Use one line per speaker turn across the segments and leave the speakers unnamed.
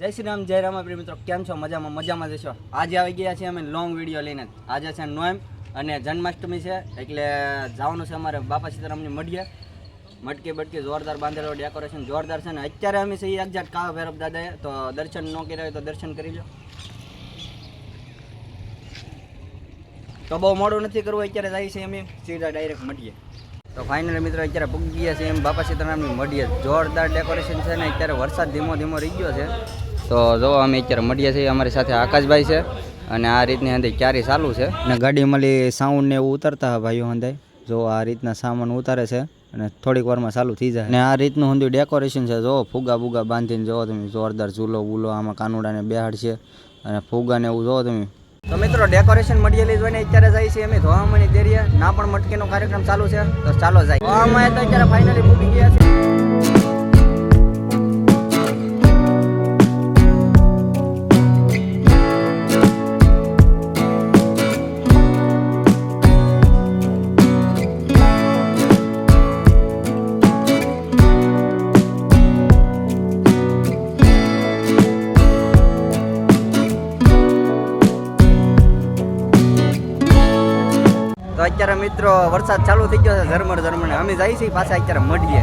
જય શ્રી રામ જય રામ પ્રિય મિત્રો, કેમ છો? મજામાં જશો. આજે આવી ગયા છીએ અમે લોંગ વિડીયો લઈને. આજે છે નોએમ અને જન્માષ્ટમી છે, એટલે જવાનું છે અમારે બાપા સીતારામની મઢીએ. મટકી બટકી જોરદાર બાંધેલો, ડેકોરેશન જોરદાર છે. ને અત્યારે અમે છીએ એક્ઝેક્ટ કાવા ભૈરવ દાદાએ, તો દર્શન ન કર્યા હોય તો દર્શન કરી લો. તો બહુ મોડું નથી કરવું, અત્યારે જઈએ છીએ અમે સીધા ડાયરેક્ટ મઢીએ. તો ફાઇનલી મિત્રો અત્યારે પૂગી ગયા છે એમ બાપા સીતારામની મઢીએ. જોરદાર ડેકોરેશન છે ને અત્યારે વરસાદ ધીમો રહી ગયો છે. તો જો અમે અત્યારે મઢીએ છીએ, અમારી સાથે આકાશભાઈ છે અને આ રીતની અંદર ક્યારી ચાલુ છે અને ગાડી મળી સાઉન્ડ ને એવું ઉતરતા ભાઈઓ હંધાય. જો આ રીતના સામાન ઉતારે છે અને થોડીક વારમાં ચાલુ થઈ જાય. અને આ રીતનું હંધું ડેકોરેશન છે. જો ફુગા બુગા બાંધીને જોવો તમે, જોરદાર ઝૂલો બુલો આમાં કાનુડાને બેહાડ છે અને ફુગા ને એવું જોવો તમે. તો મિત્રો ડેકોરેશન મટીરિયલ જોઈને અત્યારે જાય છે અમે ધોવામણી દેરીએ. ના પણ મટકીનો કાર્યક્રમ ચાલુ છે, તો ચાલો જાય. ધોવામાં તો અત્યારે ફાઇનલી પૂકી ગયા છે. તો અત્યારે મિત્રો વરસાદ ચાલુ થઈ ગયો છે ઝરમર ને અમે જઈએ છીએ પાછા અત્યારે મઢીએ.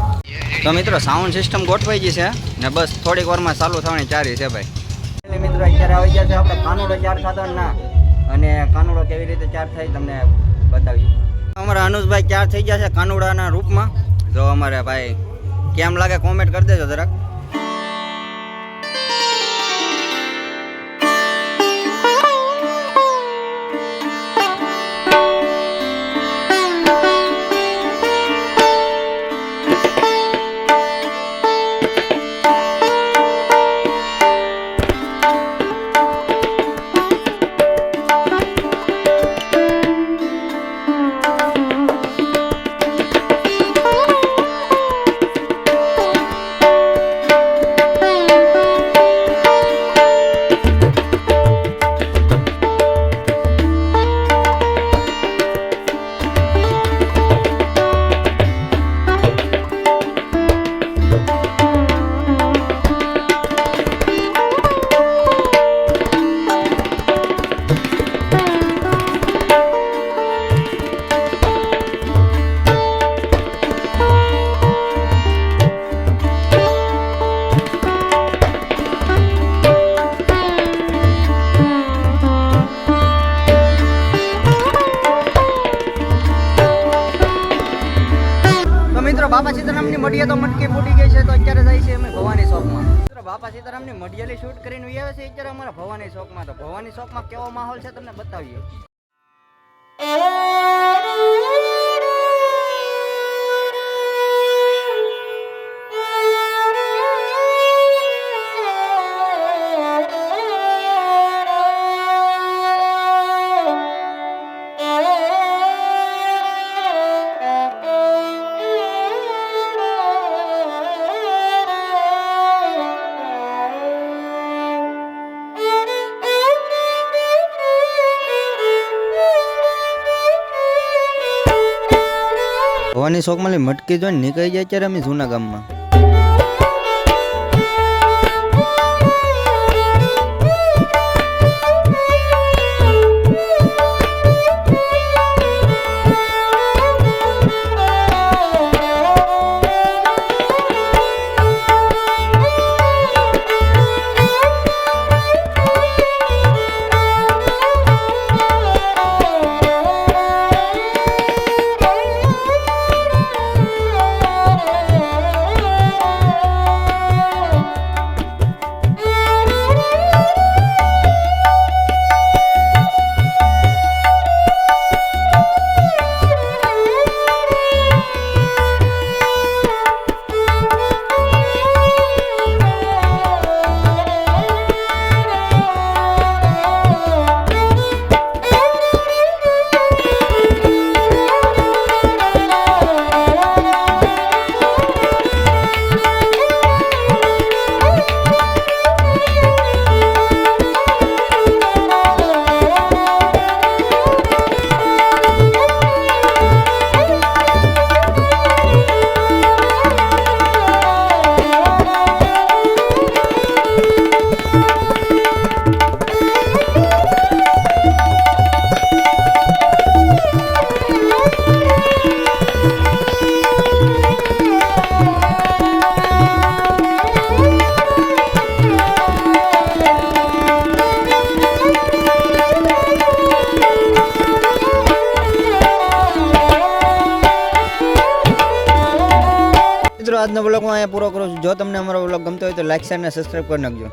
તો મિત્રો સાઉન્ડ સિસ્ટમ ગોઠવાઈ ગઈ છે ને બસ થોડીક વારમાં ચાલુ થવાની ચારી છે ભાઈ. એટલે મિત્રો અત્યારે આવી ગયા છે આપણે કાનુડો ચાર સાધનના, અને કાનુડો કેવી રીતે ચાર થાય તમને બતાવીએ. અમારા અનુજભાઈ ચાર થઈ ગયા છે કાનુડાના રૂપમાં. જો અમારે ભાઈ કેમ લાગે કોમેન્ટ કરી દેજો જરાક. બાપા સીતારામની મઢીએ તો મટકી ફૂટી ગઈ છે, તો અત્યારે જાય છે અમે ભવાની ચોકમાં. બાપા સીતારામની મઢીએલી શૂટ કરીને આવ્યા છે અત્યારે અમારા ભવાની ચોકમાં. તો ભવાની ચોકમાં કેવો માહોલ છે તમને બતાવીએ. ભવાની ચોકમાં મટકી જોઈને નીકળી જાય અત્યારે અમે જૂના ગામમાં. આજનો બ્લોગ હું અહીંયા પૂરો કરું છું. જો તમને અમારો બ્લોગ ગમતો હોય તો લાઈક શેર અને સબસ્ક્રાઈબ કરી નાખજો.